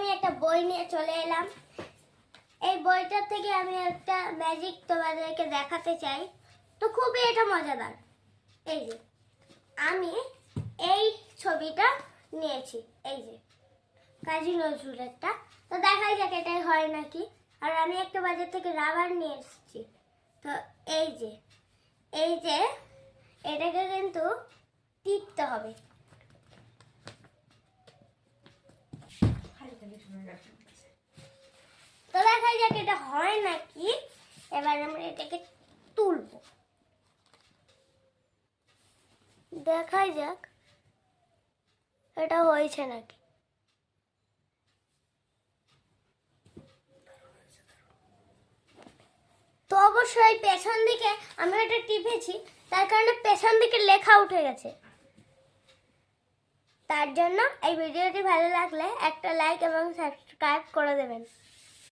আমি একটা বই নিয়ে চলে এলাম। এই বইটার থেকে আমি একটা ম্যাজিক তোমাদেরকে দেখাতে চাই। তো খুবই এটা মজাদার। এই যে আমি এই ছবিটা নিয়েছি, এই যে কাজী নজরুলেরটা। তো দেখাই যাক এটাই হয় নাকি। আর আমি একটা বাজার থেকে রাবার নিয়ে এসেছি। তো এই যে এটাকে কিন্তু টিপতে হবে। তো দেখাই যাক এটা হয় নাকি। এবার আমরা এটাকে তুলবো, দেখাই যাক এটা হয়েছে নাকি। তো অবশ্যই পেছন দিকে আমি এটা টিপেছি, তার কারণে পেছন দিকে লেখা উঠে গেছে। তার জন্য এই ভিডিওটি ভালো লাগলে একটা লাইক এবং সাবস্ক্রাইব করে দেবেন।